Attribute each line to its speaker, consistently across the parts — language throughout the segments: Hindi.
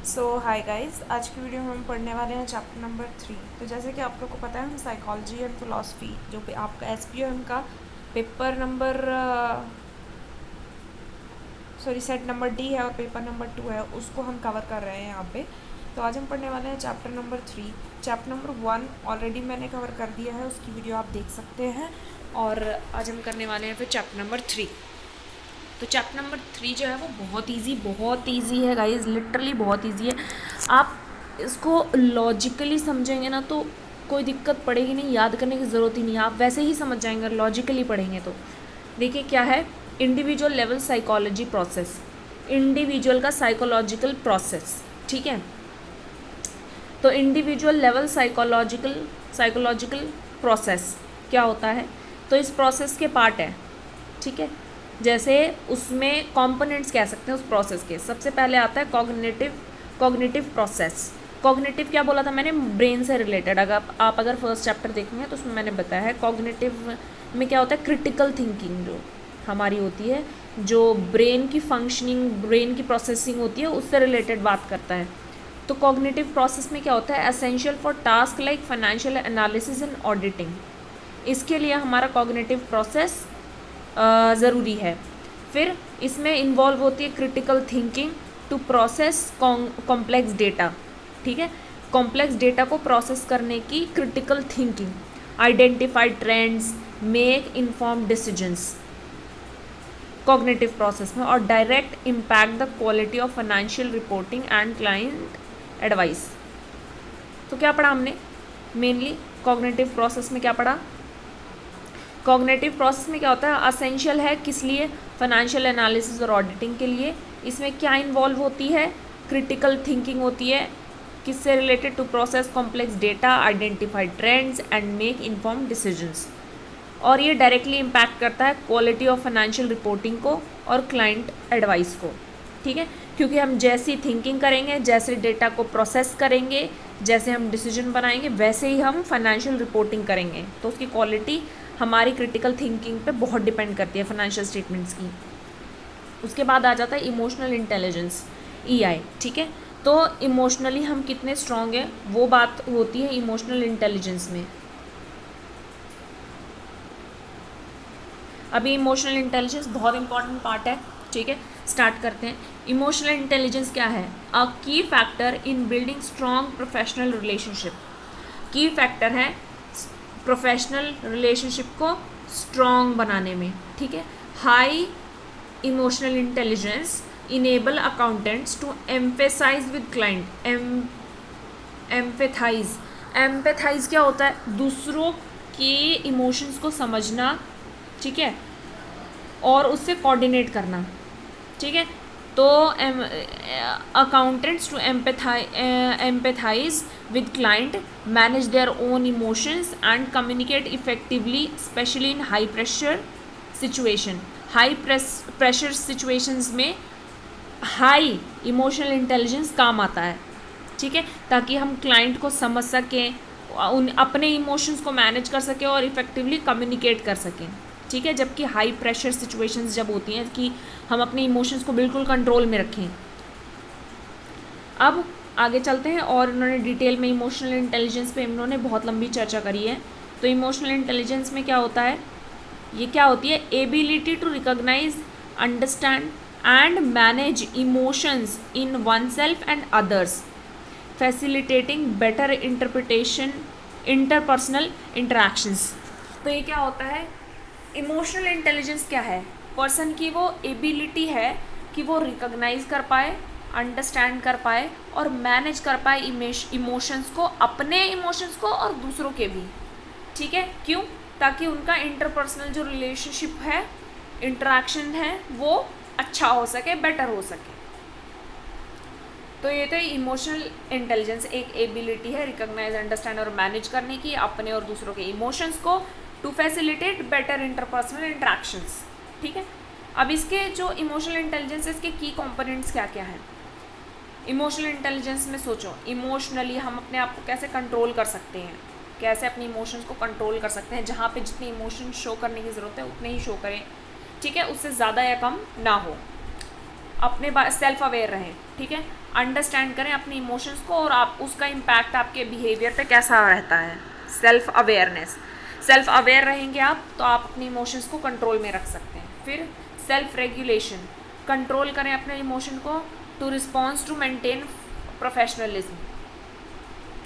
Speaker 1: हाय गाइस, आज की वीडियो में हम पढ़ने वाले हैं चैप्टर नंबर 3। तो जैसे कि आप लोग को पता है, हम साइकोलॉजी एंड फिलॉसफी जो आपका एसपीओएम का paper number set number D है और पेपर नंबर 2 है, उसको हम कवर कर रहे हैं यहाँ पे। तो आज हम पढ़ने वाले हैं chapter number 3। Chapter number 1 already मैंने कवर कर दिया है, उसकी वीडियो आप देख सकते हैं। और आज हम करने वाले हैं फिर चैप्टर नंबर 3। तो चैप्टर नंबर 3 जो है वो बहुत ईजी है गाइज, लिटरली बहुत ईजी है। आप इसको लॉजिकली समझेंगे ना तो कोई दिक्कत पड़ेगी नहीं, याद करने की ज़रूरत ही नहीं है, आप वैसे ही समझ जाएंगे लॉजिकली पढ़ेंगे तो। देखिए क्या है, individual level psychology process, individual का साइकोलॉजिकल प्रोसेस, ठीक है। तो इंडिविजुअल लेवल साइकोलॉजिकल प्रोसेस क्या होता है, तो इस प्रोसेस के पार्ट है, ठीक है। जैसे उसमें कंपोनेंट्स कह सकते हैं उस प्रोसेस के। सबसे पहले आता है कॉग्निटिव प्रोसेस। कॉग्निटिव क्या बोला था मैंने, ब्रेन से रिलेटेड। अगर फर्स्ट चैप्टर देखेंगे तो उसमें मैंने बताया है कॉग्निटिव में क्या होता है, क्रिटिकल थिंकिंग जो हमारी होती है, जो ब्रेन की फंक्शनिंग, ब्रेन की प्रोसेसिंग होती है, उससे रिलेटेड बात करता है। तो कॉग्निटिव प्रोसेस में क्या होता है, essential for task like financial analysis and auditing. इसके लिए हमारा कॉग्निटिव प्रोसेस ज़रूरी है। फिर इसमें इन्वॉल्व होती है critical thinking to process complex data, ठीक है। कॉम्प्लेक्स डेटा को प्रोसेस करने की critical thinking, identify trends, make informed decisions cognitive process में, और direct impact the quality of financial reporting and client advice. तो क्या पढ़ा हमने मेनली कॉग्निटिव प्रोसेस में, क्या पढ़ा, कॉग्निटिव प्रोसेस में क्या होता है, असेंशियल है किस लिए, फाइनेंशियल एनालिसिस और ऑडिटिंग के लिए। इसमें क्या इन्वॉल्व होती है, क्रिटिकल थिंकिंग होती है, किससे related, to process complex data, identify trends and make informed decisions. और ये डायरेक्टली इम्पैक्ट करता है क्वालिटी ऑफ फाइनेंशियल रिपोर्टिंग को और क्लाइंट एडवाइस को, ठीक है। क्योंकि हम जैसी थिंकिंग करेंगे, जैसे डेटा को प्रोसेस करेंगे, जैसे हम डिसीजन बनाएंगे, वैसे ही हम फाइनेंशियल रिपोर्टिंग करेंगे, तो उसकी क्वालिटी हमारी क्रिटिकल थिंकिंग पे बहुत डिपेंड करती है फाइनेंशियल स्टेटमेंट्स की। उसके बाद आ जाता है इमोशनल इंटेलिजेंस, ईआई, ठीक है। तो इमोशनली हम कितने स्ट्रांग हैं वो बात होती है इमोशनल इंटेलिजेंस में। अभी इमोशनल इंटेलिजेंस बहुत इंपॉर्टेंट पार्ट है, ठीक है। स्टार्ट करते हैं। इमोशनल इंटेलिजेंस क्या है, uh key factor in building strong professional relationship. Key factor है प्रोफेशनल रिलेशनशिप को स्ट्रॉन्ग बनाने में, ठीक है। High emotional intelligence enable accountants to emphasize with client. Empathize क्या होता है, दूसरों के इमोशंस को समझना, ठीक है, और उससे कोऑर्डिनेट करना, ठीक है। तो accountants to empathize with client, manage their own emotions and communicate effectively, specially in high pressure situation. High pressure situations में हाई इमोशनल इंटेलिजेंस काम आता है, ठीक है, ताकि हम क्लाइंट को समझ सकें, उन अपने इमोशंस को मैनेज कर सकें और इफेक्टिवली कम्युनिकेट कर सकें, ठीक है। जबकि हाई प्रेशर सिचुएशंस जब होती हैं कि हम अपने इमोशंस को बिल्कुल कंट्रोल में रखें। अब आगे चलते हैं, और उन्होंने डिटेल में इमोशनल इंटेलिजेंस पे इन्होंने बहुत लंबी चर्चा करी है। तो इमोशनल इंटेलिजेंस में क्या होता है, ये क्या होती है, ability to recognize, understand and manage emotions in oneself and others, facilitating better interpersonal interactions. तो ये क्या होता है, इमोशनल इंटेलिजेंस क्या है, पर्सन की वो एबिलिटी है कि वो रिकॉग्नाइज कर पाए, अंडरस्टैंड कर पाए और मैनेज कर पाए इमोशंस को, अपने इमोशंस को और दूसरों के भी, ठीक है। क्यों, ताकि उनका इंटरपर्सनल जो रिलेशनशिप है, इंटरेक्शन है, वो अच्छा हो सके, बेटर हो सके। तो ये तो इमोशनल इंटेलिजेंस एक एबिलिटी है रिकॉग्नाइज, अंडरस्टैंड और मैनेज करने की अपने और दूसरों के इमोशंस को, to facilitate better interpersonal interactions, ठीक है। अब इसके जो इमोशनल इंटेलिजेंस है, इसके की कंपोनेंट्स क्या क्या हैं। इमोशनल इंटेलिजेंस में सोचो, इमोशनली हम अपने आप को कैसे कंट्रोल कर सकते हैं, कैसे अपने इमोशंस को कंट्रोल कर सकते हैं, जहाँ पे जितने इमोशन शो करने की ज़रूरत है उतने ही शो करें, ठीक है, उससे ज़्यादा या कम ना हो। अपने सेल्फ अवेयर रहें, ठीक है, अंडरस्टैंड करें अपने इमोशंस को और आप उसका इम्पैक्ट आपके बिहेवियर पे कैसा रहता है। सेल्फ अवेयरनेस, सेल्फ अवेयर रहेंगे आप तो आप अपने इमोशंस को कंट्रोल में रख सकते हैं। फिर सेल्फ रेगुलेशन, कंट्रोल करें अपने इमोशन को to response to maintain professionalism,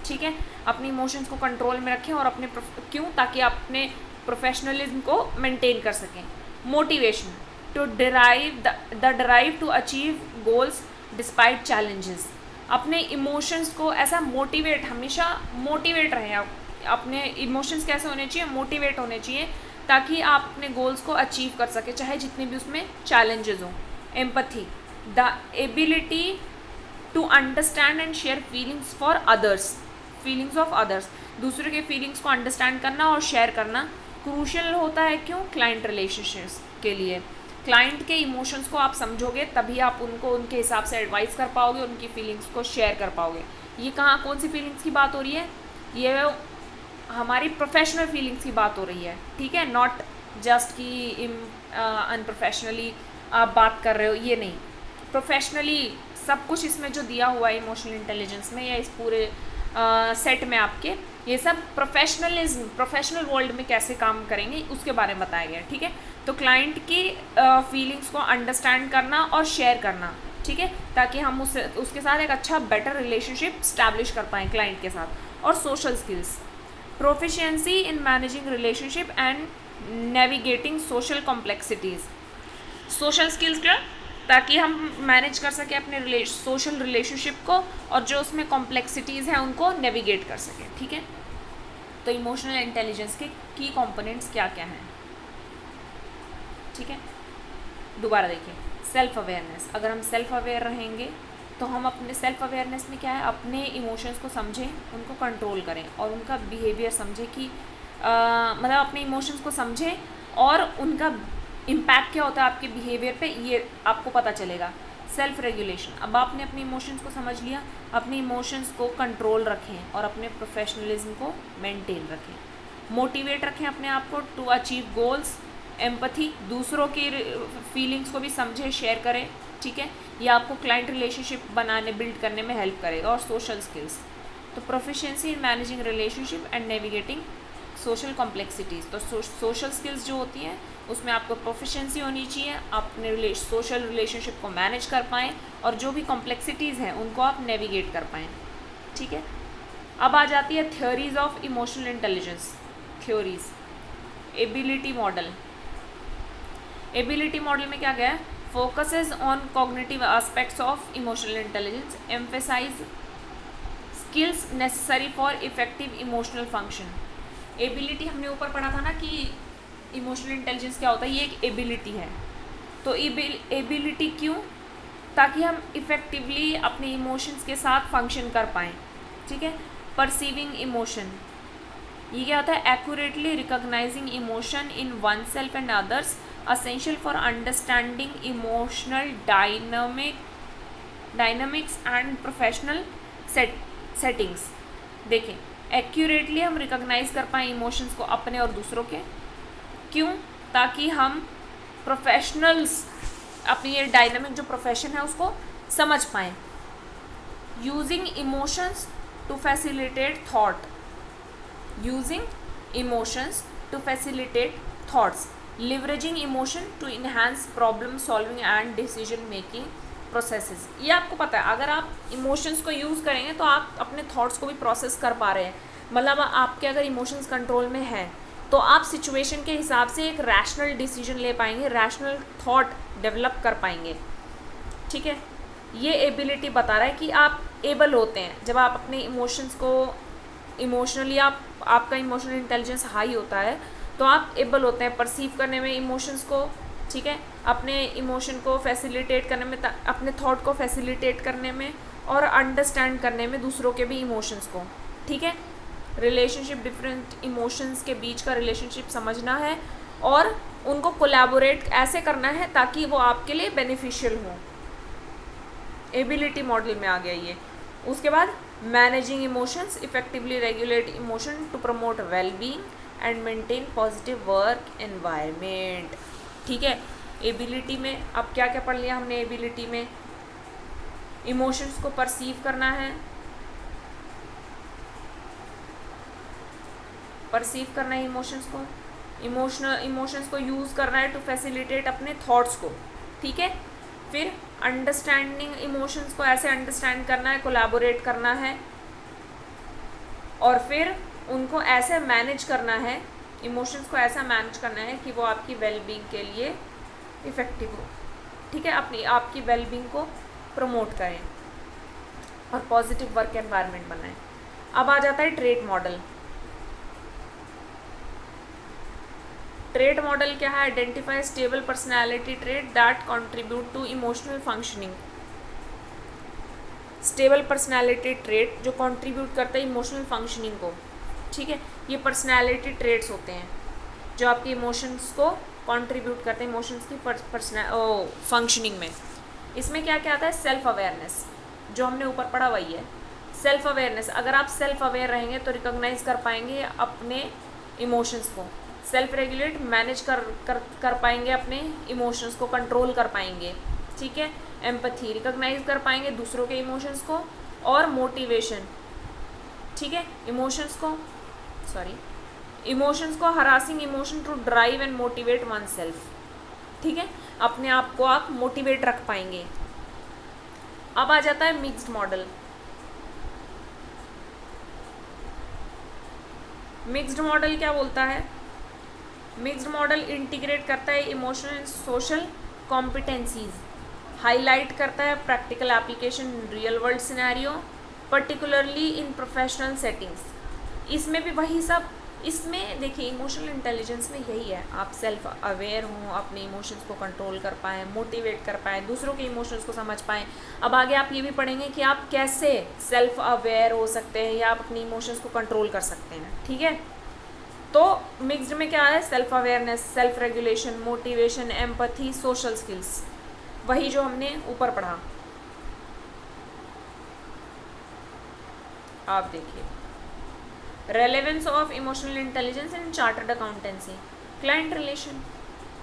Speaker 1: ठीक है, अपने इमोशंस को कंट्रोल में रखें और अपने क्यों, ताकि आप अपने प्रोफेशनलिज्म को मेंटेन कर सकें। Motivation, to drive to achieve goals despite challenges, अपने इमोशंस को ऐसा मोटिवेट, हमेशा मोटिवेट रहें आप। अपने इमोशंस कैसे होने चाहिए, मोटिवेट होने चाहिए, ताकि आप अपने गोल्स को अचीव कर सकें चाहे जितने भी उसमें चैलेंजेस हों। Empathy, the ability to understand and share feelings for others, feelings of others, दूसरे के फीलिंग्स को अंडरस्टैंड करना और शेयर करना क्रूशियल होता है। क्यों, क्लाइंट रिलेशनशिप्स के लिए। क्लाइंट के इमोशंस को आप समझोगे तभी आप उनको उनके हिसाब से एडवाइस कर पाओगे, उनकी फीलिंग्स को शेयर कर पाओगे। ये कहाँ, कौन सी फीलिंग्स की बात हो रही है, ये हमारी प्रोफेशनल फीलिंग्स की बात हो रही है, ठीक है, नॉट जस्ट कि अनप्रोफेशनली आप बात कर रहे हो, ये नहीं, प्रोफेशनली सब कुछ इसमें जो दिया हुआ है इमोशनल इंटेलिजेंस में या इस पूरे सेट में आपके, ये सब प्रोफेशनलिज्म, प्रोफेशनल वर्ल्ड में कैसे काम करेंगे उसके बारे में बताया गया है, ठीक है। तो क्लाइंट की फीलिंग्स को अंडरस्टैंड करना और शेयर करना, ठीक है, ताकि हम उसके साथ एक अच्छा बेटर रिलेशनशिप स्टैब्लिश कर पाएँ क्लाइंट के साथ। और social skills, proficiency in managing relationship and navigating social complexities, social skills क्या, ताकि हम मैनेज कर सकें अपने सोशल रिलेशनशिप को और जो उसमें कॉम्प्लेक्सिटीज़ हैं उनको नेविगेट कर सकें, ठीक है। तो इमोशनल इंटेलिजेंस के की कंपोनेंट्स क्या क्या हैं, ठीक है। दोबारा देखिए, सेल्फ अवेयरनेस, अगर हम सेल्फ अवेयर रहेंगे तो हम अपने सेल्फ अवेयरनेस में क्या है, अपने इमोशंस को समझें, उनको कंट्रोल करें और उनका बिहेवियर समझें कि मतलब अपने इमोशंस को समझें और उनका इम्पैक्ट क्या होता है आपके बिहेवियर पे, ये आपको पता चलेगा। सेल्फ रेगुलेशन, अब आपने अपने इमोशंस को समझ लिया, अपने इमोशंस को कंट्रोल रखें और अपने प्रोफेशनलिज्म को मेंटेन रखें। मोटिवेट रखें अपने आप को टू अचीव गोल्स। एम्पैथी, दूसरों की फीलिंग्स को भी समझें, शेयर करें, ठीक है, ये आपको क्लाइंट रिलेशनशिप बनाने, बिल्ड करने में हेल्प करेगा। और सोशल स्किल्स, तो proficiency in managing relationship and navigating social complexities, तो सोशल स्किल्स जो होती हैं उसमें आपको प्रोफिशिएंसी होनी चाहिए, अपने सोशल रिलेशनशिप को मैनेज कर पाएँ और जो भी कॉम्प्लेक्सिटीज़ हैं उनको आप नेविगेट कर पाएँ, ठीक है। अब आ जाती है theories of emotional intelligence. Theories, ability model, ability model में क्या गया है, focuses on cognitive aspects of emotional intelligence, emphasize skills necessary for effective emotional function. Ability हमने ऊपर पढ़ा था ना कि इमोशनल इंटेलिजेंस क्या होता है, ये एक एबिलिटी है। तो एबिलिटी क्यों, ताकि हम इफ़ेक्टिवली अपने इमोशंस के साथ फंक्शन कर पाएँ, ठीक है। परसीविंग इमोशन, ये क्या होता है, accurately recognising emotion in oneself and others, essential for understanding emotional dynamics and professional settings. देखें, एक्यूरेटली हम रिकॉग्नाइज कर पाएँ इमोशंस को अपने और दूसरों के, क्यों, ताकि हम प्रोफेशनल्स अपनी ये डायनामिक जो प्रोफेशन है उसको समझ पाएँ। Using emotions to facilitate thought, using emotions to facilitate thoughts, leveraging emotion to enhance problem solving and decision making processes. ये आपको पता है, अगर आप इमोशंस को यूज़ करेंगे तो आप अपने थॉट्स को भी प्रोसेस कर पा रहे हैं। मतलब आपके अगर इमोशंस कंट्रोल में हैं तो आप सिचुएशन के हिसाब से एक रैशनल डिसीजन ले पाएंगे, रैशनल थॉट डेवलप कर पाएंगे, ठीक है। ये एबिलिटी बता रहा है कि आप एबल होते हैं जब आप अपने इमोशंस को इमोशनली आपका इमोशनल इंटेलिजेंस हाई होता है तो आप एबल होते हैं परसीव करने में इमोशंस को, ठीक है, अपने इमोशन को फैसिलिटेट करने में, अपने थॉट को फैसिलिटेट करने में और अंडरस्टैंड करने में दूसरों के भी इमोशंस को, ठीक है। रिलेशनशिप, डिफरेंट इमोशंस के बीच का रिलेशनशिप समझना है और उनको कोलैबोरेट ऐसे करना है ताकि वो आपके लिए बेनिफिशियल हो। एबिलिटी मॉडल में आ गया ये। उसके बाद managing emotions, effectively regulate emotion to promote wellbeing and maintain positive work environment, ठीक है। एबिलिटी में अब क्या क्या पढ़ लिया हमने एबिलिटी में? इमोशंस को परसीव करना है, परसीव करना है इमोशंस को, इमोशंस को यूज़ करना है टू फैसिलिटेट अपने थॉट्स को, ठीक है। फिर अंडरस्टैंडिंग इमोशंस को ऐसे अंडरस्टैंड करना है, कोलैबोरेट करना है, और फिर उनको ऐसे मैनेज करना है, इमोशंस को ऐसा मैनेज करना है कि वो आपकी वेलबींग के लिए इफ़ेक्टिव हो, ठीक है, अपनी आपकी वेलबींग को प्रमोट करें और पॉजिटिव वर्क एनवायरनमेंट बनाएं। अब आ जाता है ट्रेट मॉडल। ट्रेट मॉडल क्या है? Identify stable personality trait that contribute to emotional functioning. Stable personality trait जो कंट्रीब्यूट करता है इमोशनल फंक्शनिंग को, ठीक है। ये पर्सनैलिटी ट्रेट्स होते हैं जो आपके इमोशंस को कंट्रीब्यूट करते हैं इमोशंस की फंक्शनिंग में। इसमें क्या क्या आता है? सेल्फ अवेयरनेस, जो हमने ऊपर पढ़ा वही है। सेल्फ अवेयरनेस, अगर आप सेल्फ अवेयर रहेंगे तो रिकॉग्नाइज कर पाएंगे अपने इमोशंस को, सेल्फ रेगुलेट मैनेज कर पाएंगे अपने इमोशंस को, कंट्रोल कर पाएंगे, ठीक है। एम्पैथी, रिकॉग्नाइज कर पाएंगे दूसरों के इमोशंस को, और मोटिवेशन, ठीक है, इमोशंस को harnessing emotion to drive and motivate oneself, ठीक है, अपने आप को आप मोटिवेट रख पाएंगे। अब आ जाता है मिक्स्ड मॉडल। मिक्स्ड मॉडल क्या बोलता है? मिक्स्ड मॉडल इंटीग्रेट करता है emotional and social competencies, highlight करता है practical application real world scenario, particularly in professional settings. इसमें भी वही सब, इसमें देखिए इमोशनल इंटेलिजेंस में यही है, आप सेल्फ अवेयर हों, अपने इमोशंस को कंट्रोल कर पाएँ, मोटिवेट कर पाएँ, दूसरों के इमोशंस को समझ पाएँ। अब आगे आप ये भी पढ़ेंगे कि आप कैसे सेल्फ अवेयर हो सकते हैं या आप अपनी इमोशंस को कंट्रोल कर सकते हैं, ठीक है। तो मिक्स्ड में क्या है? Self awareness, self regulation, motivation, empathy, social skills, वही जो हमने ऊपर पढ़ा। आप देखिए relevance of emotional intelligence in chartered accountancy. Client relation,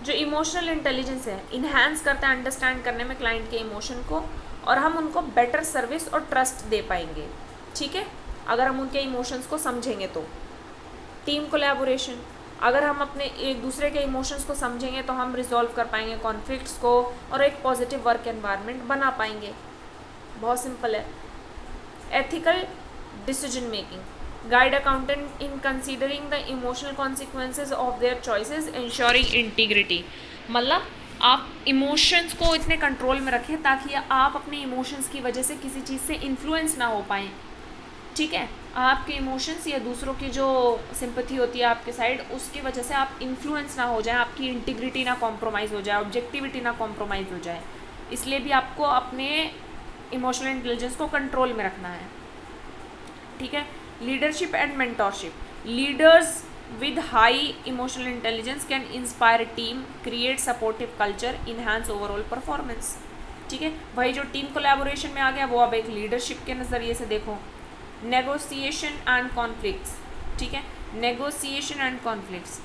Speaker 1: जो इमोशनल इंटेलिजेंस है इन्हांस करता है अंडरस्टैंड करने में क्लाइंट के इमोशन को, और हम उनको बेटर सर्विस और ट्रस्ट दे पाएंगे, ठीक है, अगर हम उनके इमोशंस को समझेंगे तो। टीम कोलैबोरेशन, अगर हम अपने एक दूसरे के इमोशंस को समझेंगे तो हम रिजॉल्व कर पाएंगे कॉन्फ्लिक्ट्स को और एक पॉजिटिव वर्क एनवायरनमेंट बना पाएंगे। बहुत सिंपल है। Ethical decision making, guide accountant in considering the emotional consequences of their choices, ensuring integrity। मतलब आप इमोशंस को इतने कंट्रोल में रखें ताकि आप अपने इमोशंस की वजह से किसी चीज़ से इन्फ्लुएंस ना हो पाएँ, ठीक है। आपके इमोशंस या दूसरों की जो सिंपैथी होती है आपके साइड, उसकी वजह से आप इन्फ्लुएंस ना हो जाए, आपकी इंटीग्रिटी ना कॉम्प्रोमाइज़ हो जाए, ऑब्जेक्टिविटी ना कॉम्प्रोमाइज़ हो जाए। इसलिए भी आपको अपने इमोशनल इंटेलिजेंस को कंट्रोल में रखना है, ठीक है। Leadership and mentorship, leaders with high emotional intelligence can inspire a team, create supportive culture, enhance overall performance, ठीक है। वही जो टीम कोलैबोरेशन में आ गया वो अब एक लीडरशिप के नज़रिए से देखो। नेगोशिएशन एंड कॉन्फ्लिक्ट्स, ठीक है, negotiation and conflicts,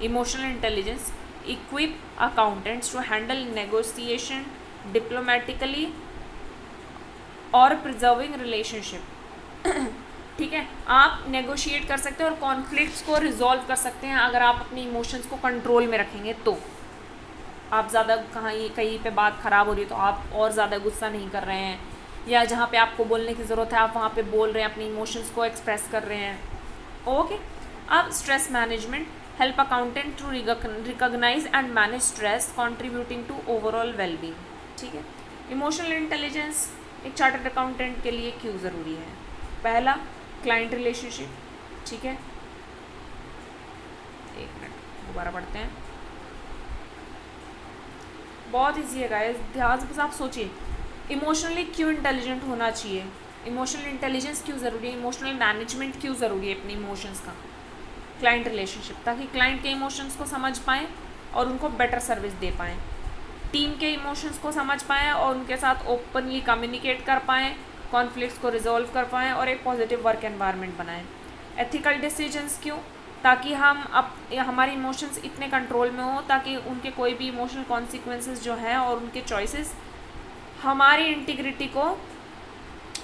Speaker 1: emotional intelligence equip accountants to handle negotiation diplomatically और preserving relationship, ठीक है। आप नेगोशिएट कर सकते हैं और कॉन्फ्लिक्ट्स को रिजॉल्व कर सकते हैं अगर आप अपने इमोशंस को कंट्रोल में रखेंगे तो। आप ज़्यादा कहीं पे बात ख़राब हो रही है तो आप और ज़्यादा गुस्सा नहीं कर रहे हैं, या जहाँ पे आपको बोलने की ज़रूरत है आप वहाँ पे बोल रहे हैं, अपने इमोशंस को एक्सप्रेस कर रहे हैं, ओके। अब stress management, help accountant to recognize and manage stress contributing to overall wellbeing, ठीक है। इमोशनल इंटेलिजेंस एक चार्टर्ड अकाउंटेंट के लिए क्यों ज़रूरी है? पहला, क्लाइंट रिलेशनशिप, ठीक है, एक मिनट दोबारा पढ़ते हैं, बहुत ईजी है गाइस, ध्यान से बस आप सोचिए इमोशनली क्यों इंटेलिजेंट होना चाहिए, इमोशनल इंटेलिजेंस क्यों ज़रूरी है, इमोशनल मैनेजमेंट क्यों ज़रूरी है अपने इमोशंस का। क्लाइंट रिलेशनशिप, ताकि क्लाइंट के इमोशंस को समझ पाएँ और उनको बेटर सर्विस दे पाएँ, टीम के इमोशंस को समझ पाएँ और उनके साथ ओपनली कम्युनिकेट कर पाएँ, कॉन्फ्लिक्ट्स को रिजॉल्व कर पाएँ और एक पॉजिटिव वर्क एनवायरनमेंट बनाएं। एथिकल डिसीजंस क्यों? ताकि हम हमारे इमोशंस इतने कंट्रोल में हो ताकि उनके कोई भी इमोशनल कॉन्सिक्वेंसेस जो हैं और उनके चॉइसेस हमारी इंटीग्रिटी को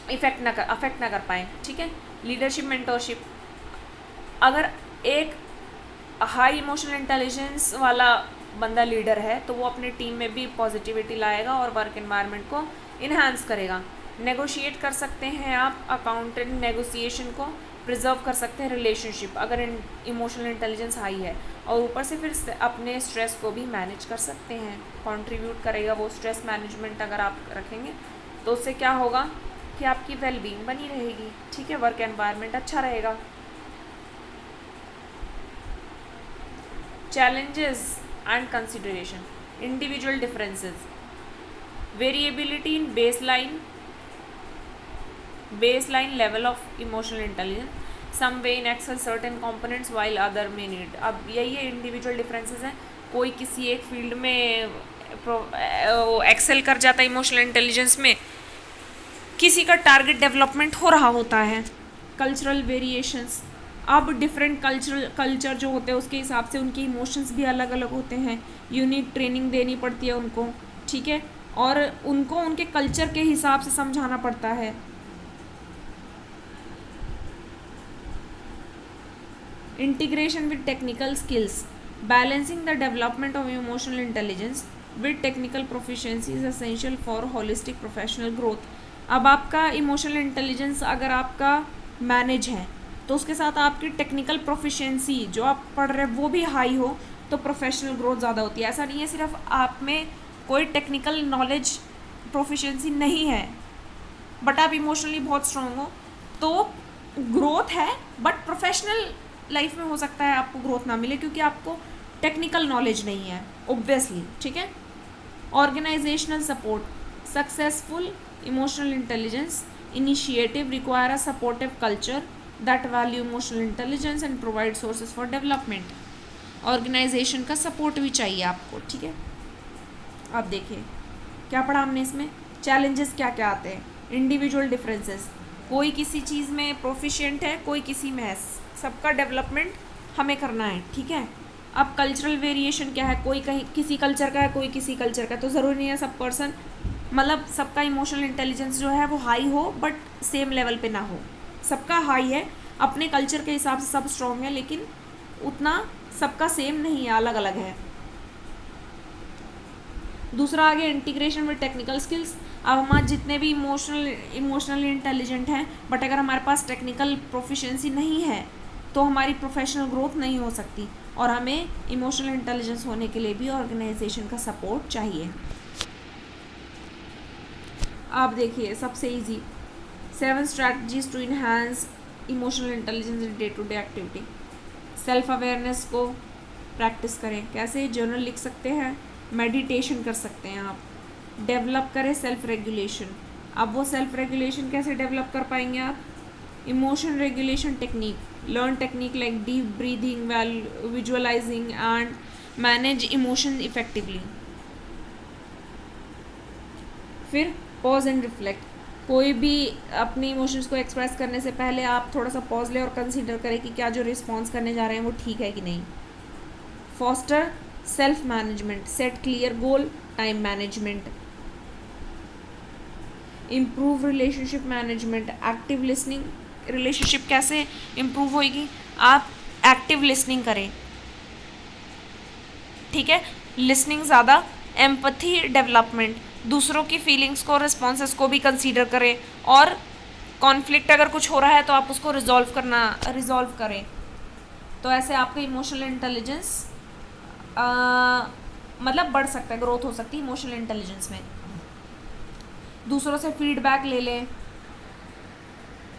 Speaker 1: अफेक्ट ना कर पाए, ठीक है। लीडरशिप मेंटरशिप, अगर एक हाई इमोशनल इंटेलिजेंस वाला बंदा लीडर है तो वो अपने टीम में भी पॉजिटिविटी लाएगा और वर्क एनवायरनमेंट को इन्हांस करेगा। नेगोशिएट कर सकते हैं आप, अकाउंटेंट नेगोशिएशन को प्रिजर्व कर सकते हैं रिलेशनशिप अगर इमोशनल इंटेलिजेंस हाई है, और ऊपर से फिर अपने स्ट्रेस को भी मैनेज कर सकते हैं। कंट्रीब्यूट करेगा वो स्ट्रेस मैनेजमेंट अगर आप रखेंगे तो उससे क्या होगा कि आपकी वेलबींग बनी रहेगी, ठीक है, वर्क एनवायरनमेंट अच्छा रहेगा। Challenges and consideration, individual differences, variability in baseline level of emotional intelligence, some way in excel certain components while other may need। अब यही है इंडिविजुअल डिफरेंसेस हैं, कोई किसी एक फील्ड में एक्सेल कर जाता है इमोशनल इंटेलिजेंस में, किसी का टारगेट डेवलपमेंट हो रहा होता है। कल्चरल वेरिएशंस, अब डिफरेंट कल्चर जो होते हैं उसके हिसाब से उनके इमोशंस भी अलग अलग होते हैं, यूनिक ट्रेनिंग देनी पड़ती है उनको, ठीक है, और उनको उनके कल्चर के हिसाब से समझाना पड़ता है। Integration with technical skills, balancing the development of emotional intelligence with technical proficiency is essential for holistic professional growth. अब आपका इमोशनल इंटेलिजेंस अगर आपका मैनेज है तो उसके साथ आपकी टेक्निकल प्रोफिशिएंसी जो आप पढ़ रहे हैं वो भी हाई हो तो प्रोफेशनल ग्रोथ ज़्यादा होती है। ऐसा नहीं है सिर्फ आप में कोई टेक्निकल नॉलेज प्रोफिशिएंसी नहीं है बट आप इमोशनली बहुत स्ट्रांग हो तो ग्रोथ है, बट प्रोफेशनल लाइफ में हो सकता है आपको ग्रोथ ना मिले क्योंकि आपको टेक्निकल नॉलेज नहीं है ऑब्वियसली, ठीक है। Organizational support, successful emotional intelligence initiative require a supportive culture that value emotional intelligence and provide sources for development। Organization का सपोर्ट भी चाहिए आपको, ठीक है। अब देखिए क्या पढ़ा हमने इसमें, चैलेंजेस क्या क्या आते हैं, इंडिविजुअल डिफरेंसेस, कोई किसी चीज़ में प्रोफिशिएंट है कोई किसी में है, सबका डेवलपमेंट हमें करना है, ठीक है। अब कल्चरल वेरिएशन क्या है, कोई कहीं किसी कल्चर का है कोई किसी कल्चर का, तो ज़रूरी नहीं है सब पर्सन मतलब सबका इमोशनल इंटेलिजेंस जो है वो हाई हो बट सेम लेवल पे ना हो, सबका हाई है, अपने कल्चर के हिसाब से सब स्ट्रॉन्ग है लेकिन उतना सबका सेम नहीं है, अलग अलग है। दूसरा आगे इंटीग्रेशन विद टेक्निकल स्किल्स, अब हमारे जितने भी इमोशनली इंटेलिजेंट हैं बट अगर हमारे पास टेक्निकल प्रोफिशिएंसी नहीं है तो हमारी प्रोफेशनल ग्रोथ नहीं हो सकती और हमें इमोशनल इंटेलिजेंस होने के लिए भी ऑर्गेनाइजेशन का सपोर्ट चाहिए। आप देखिए सबसे easy 7 strategies to enhance emotional intelligence in day to day activity। Self awareness को प्रैक्टिस करें, कैसे, जर्नल लिख सकते हैं, मेडिटेशन कर सकते हैं आप, डेवलप करें सेल्फ रेगुलेशन। अब वो सेल्फ रेगुलेशन कैसे डेवलप कर पाएंगे आप, emotion regulation technique, learn technique like deep breathing, visualising and manage emotion effectively. फिर पॉज एंड रिफ्लेक्ट, कोई भी अपनी इमोशंस को एक्सप्रेस करने से पहले आप थोड़ा सा पॉज लें और कंसीडर करें कि क्या जो रिस्पॉन्स करने जा रहे हैं वो ठीक है कि नहीं। Foster self management, set clear goal, time management. Improve relationship management, active listening, relationship कैसे इम्प्रूव होएगी, आप एक्टिव लिसनिंग करें, ठीक है, लिसनिंग ज़्यादा। एम्पथी डेवलपमेंट, दूसरों की फीलिंग्स को रिस्पॉन्सेस को भी कंसीडर करें और कॉन्फ्लिक्ट अगर कुछ हो रहा है तो आप उसको रिजॉल्व करें। तो ऐसे आपका इमोशनल इंटेलिजेंस मतलब बढ़ सकता है, ग्रोथ हो सकती है इमोशनल इंटेलिजेंस में। दूसरों से फीडबैक ले लें,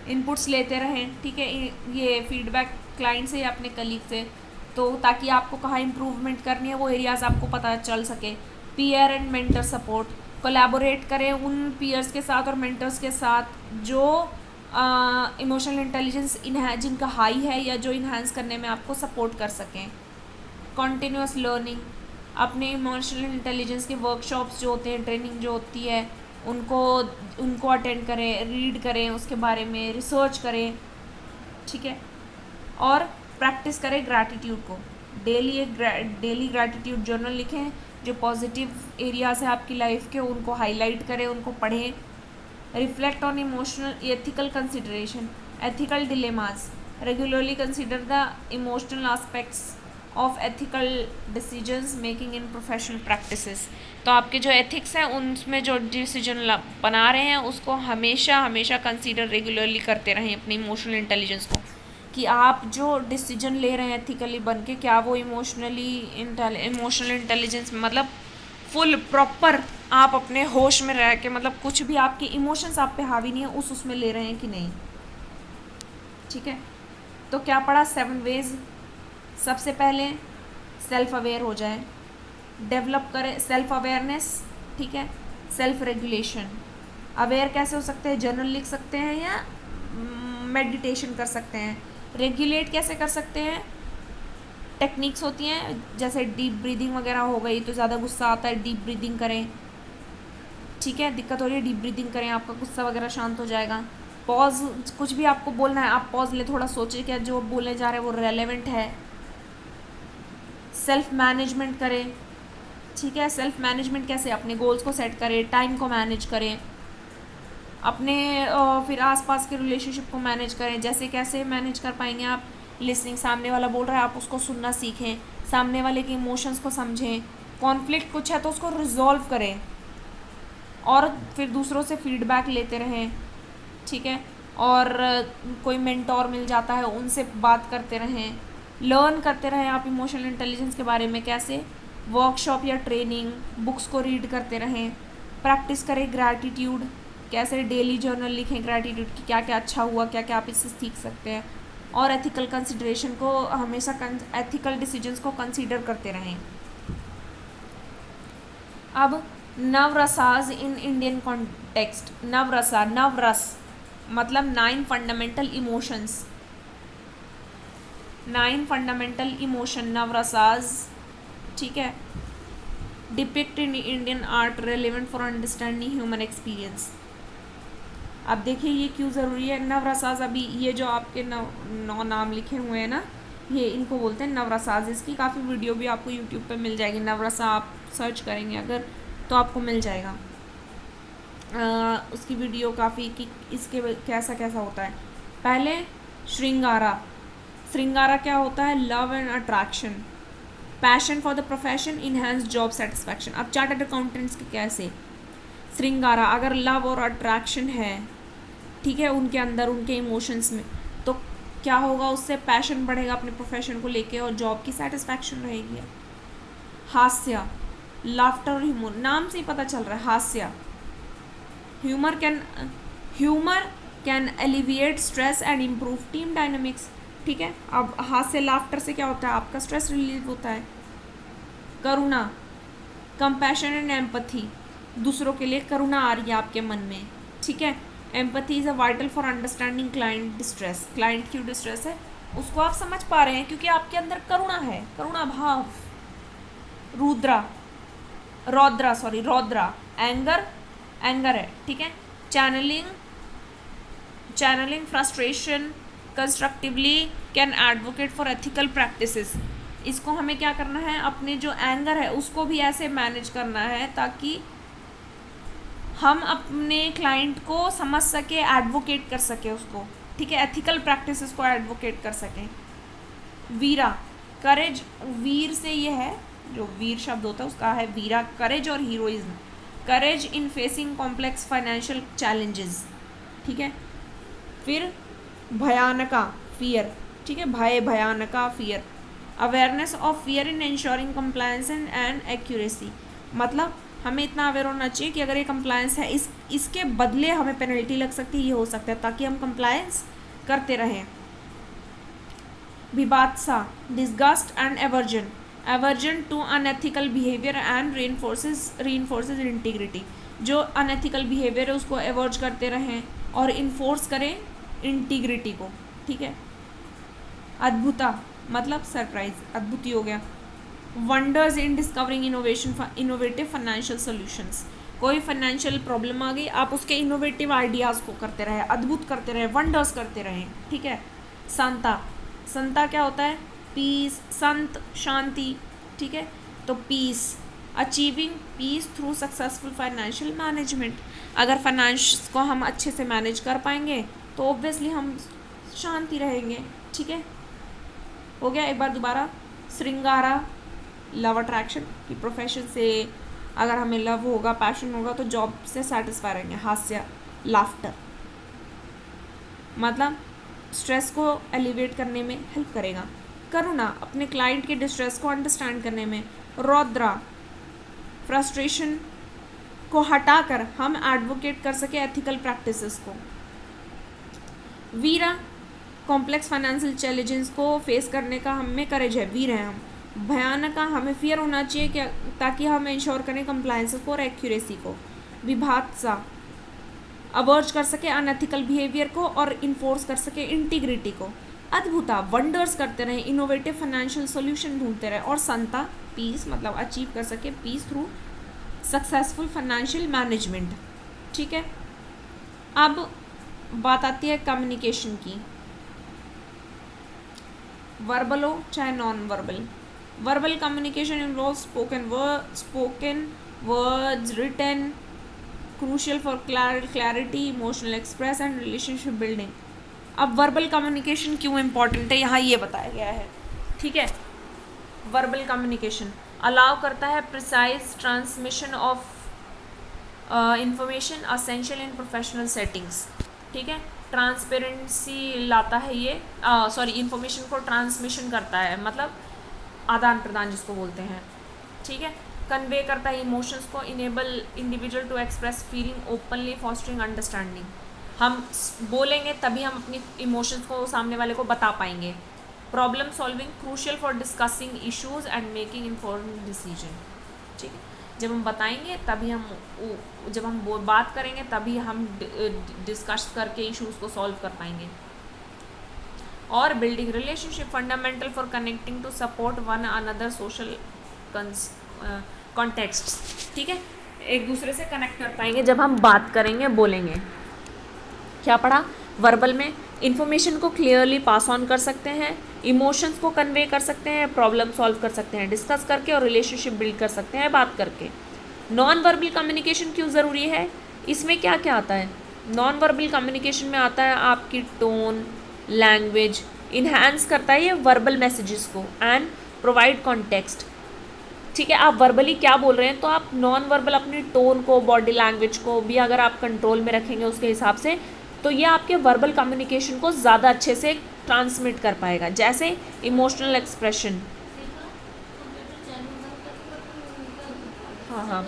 Speaker 1: इनपुट्स लेते रहें, ठीक है, ये फीडबैक क्लाइंट से या अपने कलीग से, तो ताकि आपको कहाँ इम्प्रूवमेंट करनी है वो एरियाज आपको पता चल सके। Peer and mentor support, collaborate करें उन पीयर्स के साथ और मेंटर्स के साथ जो इमोशनल इंटेलिजेंस जिनका हाई है या जो इन्हांस करने में आपको सपोर्ट कर सकें। कॉन्टिन्यूस लर्निंग, अपने इमोशनल इंटेलिजेंस के वर्कशॉप्स जो होते हैं, ट्रेनिंग जो होती है उनको अटेंड करें, रीड करें, उसके बारे में रिसर्च करें, ठीक है। और प्रैक्टिस करें ग्रैटिट्यूड को, डेली ग्रैटिट्यूड जर्नल लिखें, जो पॉजिटिव एरियाज है आपकी लाइफ के उनको हाईलाइट करें, उनको पढ़ें। Reflect on emotional ethical consideration, ethical dilemmas, regularly consider the emotional aspects of ethical decisions making in professional practices. तो आपके जो एथिक्स हैं उनमें जो डिसीजन बना रहे हैं उसको हमेशा हमेशा कंसीडर रेगुलरली करते रहें अपनी इमोशनल इंटेलिजेंस को, कि आप जो डिसीजन ले रहे हैं एथिकली बन के, क्या वो इमोशनल इंटेलिजेंस मतलब फुल प्रॉपर आप अपने होश में रह के, मतलब कुछ भी आपके इमोशंस आप पे हावी नहीं है उसमें ले रहे हैं कि नहीं। ठीक है, तो क्या पढ़ा? 7 वेज। सबसे पहले सेल्फ अवेयर हो जाए, डेवलप करें सेल्फ अवेयरनेस। ठीक है, सेल्फ रेगुलेशन। अवेयर कैसे हो सकते हैं? जर्नल लिख सकते हैं या मेडिटेशन कर सकते हैं। रेगुलेट कैसे कर सकते हैं? टेक्निक्स होती हैं जैसे डीप ब्रीदिंग वगैरह हो गई, तो ज़्यादा गुस्सा आता है डीप ब्रीदिंग करें। ठीक है, दिक्कत हो रही है डीप ब्रीदिंग करें, आपका गुस्सा वगैरह शांत हो जाएगा। पॉज, कुछ भी आपको बोलना है आप पॉज ले, थोड़ा सोचिए क्या जो बोलने जा रहे हैं वो रेलेवेंट है। सेल्फ मैनेजमेंट करें। ठीक है, सेल्फ मैनेजमेंट कैसे? अपने गोल्स को सेट करें, टाइम को मैनेज करें, अपने फिर आसपास के रिलेशनशिप को मैनेज करें। जैसे कैसे मैनेज कर पाएंगे आप? लिसनिंग, सामने वाला बोल रहा है आप उसको सुनना सीखें, सामने वाले के इमोशंस को समझें, कॉन्फ्लिक्ट कुछ है तो उसको रिजॉल्व करें, और फिर दूसरों से फीडबैक लेते रहें। ठीक है, और कोई मेंटोर मिल जाता है उनसे बात करते रहें, लर्न करते रहें आप इमोशनल इंटेलिजेंस के बारे में। कैसे? वर्कशॉप या ट्रेनिंग, बुक्स को रीड करते रहें, प्रैक्टिस करें ग्रैटिट्यूड। कैसे? डेली जर्नल लिखें ग्रैटिट्यूड की, क्या क्या अच्छा हुआ, क्या क्या आप इससे सीख सकते हैं। और एथिकल कंसिडरेशन को हमेशा एथिकल डिसीजंस को कंसीडर करते रहें। अब नवरसाज इन इंडियन कॉन्टेक्स्ट। नवरसा, नवरस मतलब 9 फंडामेंटल इमोशंस, 9 फंडामेंटल इमोशन नवरसाज। ठीक है, depict in Indian art relevant for understanding human experience. अब देखिए ये क्यों ज़रूरी है नवरसाज। अभी ये जो आपके 9 नाम लिखे हुए हैं ना, ये इनको बोलते हैं नवरसाज। इसकी काफ़ी वीडियो भी आपको यूट्यूब पे मिल जाएगी, नवरसा आप सर्च करेंगे अगर तो आपको मिल जाएगा उसकी वीडियो काफ़ी, कि इसके कैसा कैसा होता है। पहले श्रृंगारा। श्रृंगारा क्या होता है? Love and attraction, passion for the profession, enhance job satisfaction. अब चार्टर्ड अकाउंटेंट्स के कैसे? श्रृंगारा अगर लव और अट्रैक्शन है, ठीक है, उनके अंदर उनके इमोशंस में, तो क्या होगा? उससे पैशन बढ़ेगा अपने प्रोफेशन को लेके और जॉब की सेटिस्फैक्शन रहेगी। हास्य, लाफ्टर और ह्यूमर, नाम से ही पता चल रहा है हास्य। Humour can alleviate stress and improve team dynamics. ठीक है, अब हास्य लाफ्टर से क्या होता है? आपका स्ट्रेस रिलीव होता है। करुणा, कंपैशन एंड एम्पथी, दूसरों के लिए करुणा आ रही है आपके मन में। ठीक है, empathy is a vital for understanding client distress. Client की डिस्ट्रेस है उसको आप समझ पा रहे हैं क्योंकि आपके अंदर करुणा है, करुणा भाव। रौद्रा एंगर है। ठीक है, channelling frustration constructively can advocate for ethical practices. इसको हमें क्या करना है? अपने जो एंगर है उसको भी ऐसे मैनेज करना है ताकि हम अपने क्लाइंट को समझ सके, एडवोकेट कर सके उसको। ठीक है, एथिकल प्रैक्टिसेस को एडवोकेट कर सकें। वीरा, करेज, वीर से ये है, जो वीर शब्द होता है उसका है वीरा, करेज और heroism. Courage in facing complex financial challenges. ठीक है, फिर भयानका, फियर। ठीक है, भयानका fear. Awareness of fear in ensuring compliance and accuracy, मतलब हमें इतना अवेयर होना चाहिए कि अगर ये कंप्लायंस है इसके बदले हमें पेनल्टी लग सकती है, ये हो सकता है, ताकि हम कंप्लायंस करते रहें। विवात्सा, disgust and aversion to unethical behaviour and reinforces integrity. जो अनएथिकल बिहेवियर है उसको एवर्ज करते रहें और इन्फोर्स करें इंटीग्रिटी को। ठीक है, अद्भुता मतलब सरप्राइज, अद्भुत हो गया। Wonders in discovering innovative financial solutions. कोई फाइनेंशियल प्रॉब्लम आ गई, आप उसके इनोवेटिव आइडियाज़ को करते रहे, अद्भुत करते रहे, वंडर्स करते रहें। ठीक है, शांता, संता क्या होता है? पीस, संत शांति, ठीक है। तो peace, achieving peace through successful financial management. अगर फाइनेंस को हम अच्छे से मैनेज कर पाएंगे तो ऑब्वियसली हम शांति रहेंगे, ठीक है। हो गया। एक बार दोबारा, श्रृंगारा लव अट्रैक्शन, कि प्रोफेशन से अगर हमें लव होगा, पैशन होगा तो जॉब से सेटिस्फाई रहेंगे। हास्य, लाफ्टर, मतलब स्ट्रेस को एलिवेट करने में हेल्प करेगा। करुणा, अपने क्लाइंट के डिस्ट्रेस को अंडरस्टैंड करने में। रौद्रा, फ्रस्ट्रेशन को हटाकर हम एडवोकेट कर सके एथिकल प्रैक्टिसेस को। वीरा, कॉम्प्लेक्स फाइनेंशियल चैलेंजेस को फेस करने का हम में करेज है, वीर हैं हम। भयानक, हमें फियर होना चाहिए कि ताकि हम इंश्योर करें कंप्लायंस को और एक्यूरेसी को। विभात्सा, अवर्ज कर सके अनएथिकल बिहेवियर को और इन्फोर्स कर सके इंटीग्रिटी को। अद्भुता, वंडर्स करते रहे, इनोवेटिव फाइनेंशियल सोल्यूशन ढूंढते रहे। और संता, पीस, मतलब अचीव कर सके peace through successful financial management, ठीक है। अब बात आती है कम्युनिकेशन की, वर्बल हो चाहे non verbal. Verbal communication involve spoken words, written, crucial for clarity, emotional express and relationship building. अब वर्बल कम्युनिकेशन क्यों इम्पॉर्टेंट है यहाँ ये बताया गया है, ठीक है। वर्बल कम्युनिकेशन अलाउ करता है precise transmission of information essential in professional settings, ठीक है। ट्रांसपेरेंसी लाता है ये, इंफॉर्मेशन को ट्रांसमिशन करता है, मतलब आदान प्रदान जिसको बोलते हैं, ठीक है। कन्वे करता है इमोशंस को, enable individual to express feeling openly, fostering understanding. हम बोलेंगे तभी हम अपनी इमोशंस को सामने वाले को बता पाएंगे। Problem solving, crucial for discussing issues and making informed decision, ठीक है। जब हम बताएंगे तभी हम, जब हम बात करेंगे तभी हम डिस्कस करके इश्यूज को सॉल्व कर पाएंगे। और building relationship, fundamental for connecting to support one another social context, ठीक है। एक दूसरे से कनेक्ट कर पाएंगे जब हम बात करेंगे, बोलेंगे। क्या पढ़ा? वर्बल में इंफॉर्मेशन को क्लियरली पास ऑन कर सकते हैं, इमोशंस को कन्वे कर सकते हैं, प्रॉब्लम सॉल्व कर सकते हैं डिस्कस करके, और रिलेशनशिप बिल्ड कर सकते हैं बात करके। नॉन वर्बल कम्युनिकेशन क्यों ज़रूरी है? इसमें क्या क्या आता है? नॉन वर्बल कम्युनिकेशन में आता है आपकी टोन, लैंग्वेज, इन्हांस करता है ये वर्बल मैसेजेस को, एंड प्रोवाइड कॉन्टेक्स्ट, ठीक है। आप वर्बली क्या बोल रहे हैं तो आप नॉन वर्बल अपनी टोन को, बॉडी लैंग्वेज को भी अगर आप कंट्रोल में रखेंगे उसके हिसाब से, तो ये आपके वर्बल कम्युनिकेशन को ज़्यादा अच्छे से ट्रांसमिट कर पाएगा। जैसे इमोशनल एक्सप्रेशन, हाँ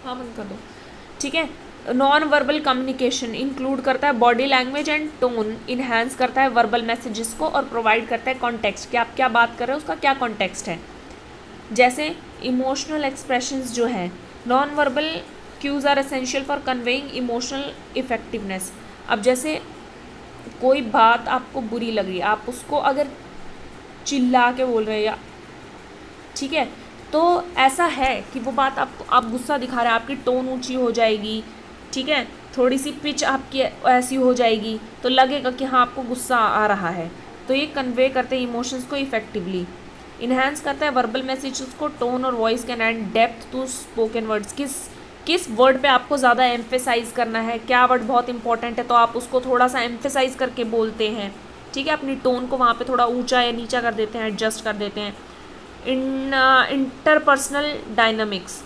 Speaker 1: बंद कर दो, ठीक है। नॉन वर्बल कम्युनिकेशन इंक्लूड करता है body language and tone, enhance करता है वर्बल मैसेजेस को, और प्रोवाइड करता है कॉन्टेक्स्ट कि आप क्या बात कर रहे हो उसका क्या कॉन्टेक्स्ट है। जैसे इमोशनल एक्सप्रेशंस जो है, non verbal cues are essential for conveying emotional effectiveness. अब जैसे कोई बात आपको बुरी लग रही है, आप उसको अगर चिल्ला के बोल रहे हैं या, ठीक है, तो ऐसा है कि वो बात आपको, आप गुस्सा दिखा रहे हैं, आपकी टोन ऊंची हो जाएगी, ठीक है, थोड़ी सी पिच आपकी ऐसी हो जाएगी तो लगेगा कि हाँ आपको गुस्सा आ रहा है। तो ये कन्वे करते हैं इमोशंस को इफेक्टिवली। इन्हांस करता है वर्बल मैसेजेस को, टोन और voice can add depth to spoken words. किस वर्ड पे आपको ज़्यादा एम्फेसाइज करना है, क्या वर्ड बहुत इंपॉर्टेंट है तो आप उसको थोड़ा सा एम्फेसाइज करके बोलते हैं, ठीक है। अपनी टोन को वहाँ पे थोड़ा ऊंचा या नीचा कर देते हैं, एडजस्ट कर देते हैं। Interpersonal dynamics,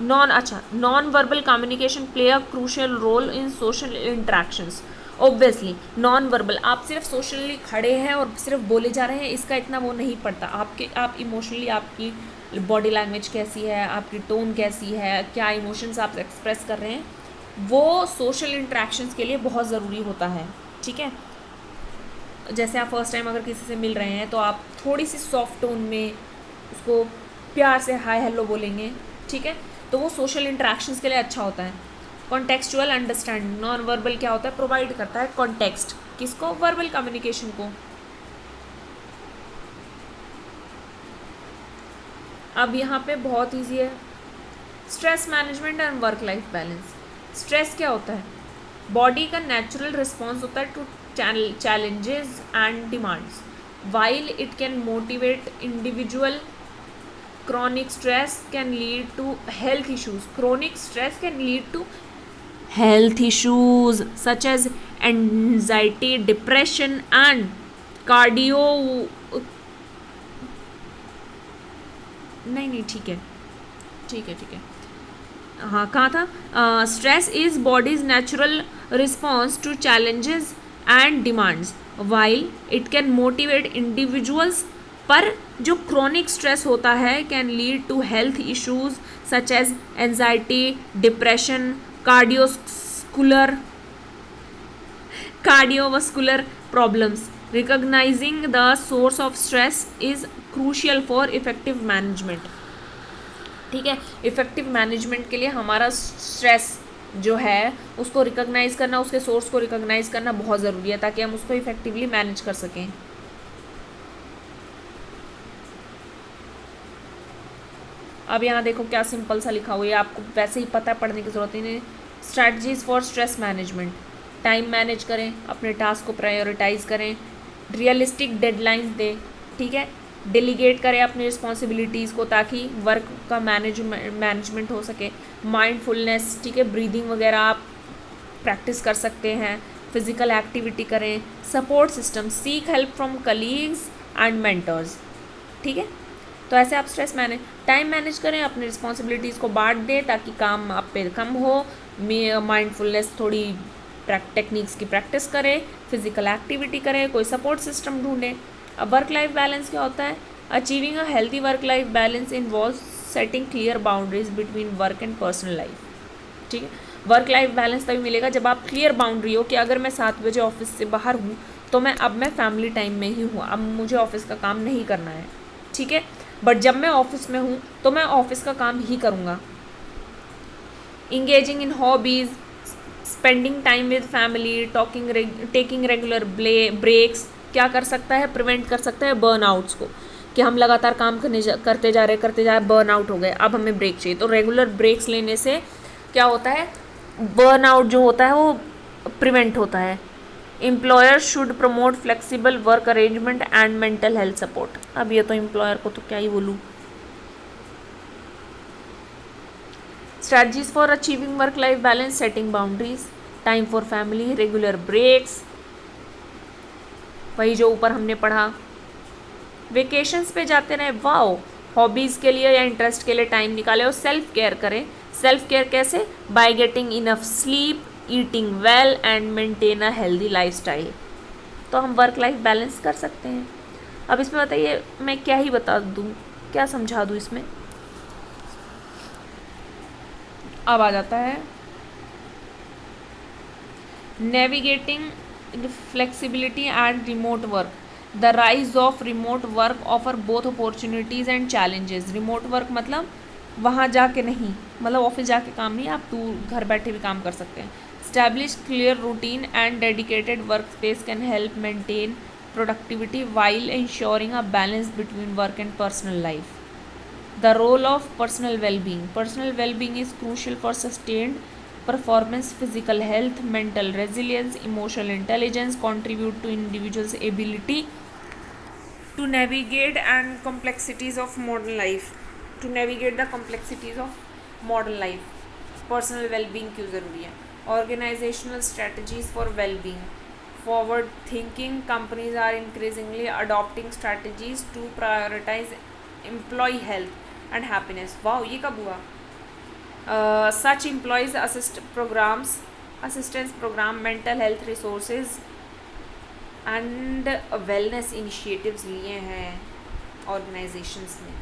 Speaker 1: non verbal communication play a crucial role in social interactions. Obviously non verbal, आप सिर्फ सोशली खड़े हैं और सिर्फ बोले जा रहे हैं, इसका इतना वो नहीं पड़ता। आप इमोशनली, आपकी बॉडी लैंग्वेज कैसी है, आपकी टोन कैसी है, क्या इमोशंस आप एक्सप्रेस कर रहे हैं, वो सोशल इंटरेक्शंस के लिए बहुत ज़रूरी होता है, ठीक है। जैसे आप फर्स्ट टाइम अगर किसी से मिल रहे हैं तो आप थोड़ी सी सॉफ्ट टोन में उसको प्यार से हाय हेलो बोलेंगे, ठीक है, तो वो सोशल इंटरेक्शंस के लिए अच्छा होता है। कॉन्टेक्चुअल अंडरस्टैंडिंग, नॉन वर्बल क्या होता है, प्रोवाइड करता है कॉन्टेक्स्ट, किसको, वर्बल कम्युनिकेशन को। अब यहाँ पे बहुत ईजी है, stress management and work life balance. Stress क्या होता है? बॉडी का नेचुरल रिस्पॉन्स होता है to challenges and demands. While it can motivate individual, chronic stress can lead to health issues. Chronic stress can lead to health issues such as anxiety, depression and cardio नहीं ठीक है हाँ कहाँ था stress is body's natural response to challenges and demands while it can motivate individuals पर जो क्रोनिक स्ट्रेस होता है can lead to health issues such as anxiety depression cardiovascular problems. Recognizing the source of stress is crucial for effective management. ठीक है, इफेक्टिव मैनेजमेंट के लिए हमारा स्ट्रेस जो है उसको रिकॉग्नाइज करना, उसके सोर्स को रिकॉग्नाइज करना बहुत ज़रूरी है ताकि हम उसको इफेक्टिवली मैनेज कर सकें. अब यहाँ देखो क्या सिंपल सा लिखा हुआ है, आपको वैसे ही पता पढ़ने की ज़रूरत ही नहीं. Strategies for stress management. Time manage करें, अपने टास्क को प्रायोरिटाइज करें, रियलिस्टिक डेडलाइंस दें. ठीक है, डेलीगेट करें अपनी रिस्पॉन्सिबिलिटीज़ को ताकि वर्क का मैनेजमेंट हो सके. माइंडफुलनेस, ठीक है, ब्रीदिंग वगैरह आप प्रैक्टिस कर सकते हैं. फिजिकल एक्टिविटी करें. Support system, seek help from colleagues and mentors. ठीक है, तो ऐसे आप स्ट्रेस टाइम मैनेज करें, अपनी रिस्पॉन्सिबिलिटीज़ को बांट दें ताकि काम आप पे कम हो. माइंडफुलनेस, थोड़ी टेक्निक्स की प्रैक्टिस करें. फिजिकल एक्टिविटी करें, कोई सपोर्ट सिस्टम ढूंढें. अब वर्क लाइफ बैलेंस क्या होता है? Achieving a healthy work life balance involve setting clear boundaries between work and personal life. ठीक है, वर्क लाइफ बैलेंस तभी मिलेगा जब आप क्लियर बाउंड्री हो कि अगर मैं 7 बजे ऑफिस से बाहर हूँ तो मैं फैमिली टाइम में ही हूँ, अब मुझे ऑफिस का काम नहीं करना है. ठीक है, बट जब मैं ऑफिस में हूँ तो मैं ऑफिस का काम ही करूँगा. Engaging in hobbies, spending time with family, taking regular breaks क्या कर सकता है? प्रिवेंट कर सकता है बर्नआउट्स को, कि हम लगातार काम करते जा रहे बर्नआउट हो गए, अब हमें ब्रेक चाहिए. तो रेगुलर ब्रेक्स लेने से क्या होता है? बर्नआउट जो होता है वो प्रिवेंट होता है. Employer should promote flexible work arrangement and mental health support. अब ये तो एम्प्लॉयर को तो क्या ही बोलूँ. Strategies for achieving work life balance, setting boundaries, time for family, regular breaks, वही जो ऊपर हमने पढ़ा. वेकेशंस पे जाते रहे, वाओ, हॉबीज़ के लिए या इंटरेस्ट के लिए टाइम निकाले और सेल्फ केयर करें. सेल्फ केयर कैसे? By getting enough sleep, eating well and maintain a healthy lifestyle. तो हम वर्क लाइफ बैलेंस कर सकते हैं. अब इसमें बताइए मैं क्या ही बता दूँ, क्या समझा दूँ इसमें. अब आ जाता है navigating flexibility and remote work. The rise of remote work offer both opportunities and challenges. Remote work मतलब वहाँ जाके नहीं, मतलब ऑफिस जाके काम नहीं, आप घर बैठे भी काम कर सकते हैं. Establish clear routine and dedicated workspace can help maintain productivity while ensuring a balance between work and personal life. The role of personal well-being. Personal well-being is crucial for sustained performance. Physical health, mental resilience, emotional intelligence contribute to individuals' ability to navigate and complexities of modern life. To navigate the complexities of modern life. Personal well-being क्यों ज़रूरी है? Organizational strategies for well-being. Forward thinking companies are increasingly adopting strategies to prioritize employee health and happiness. Wow, ये कब हुआ? Such employees assistance program, mental health resources and wellness initiatives लिए हैं organizations में.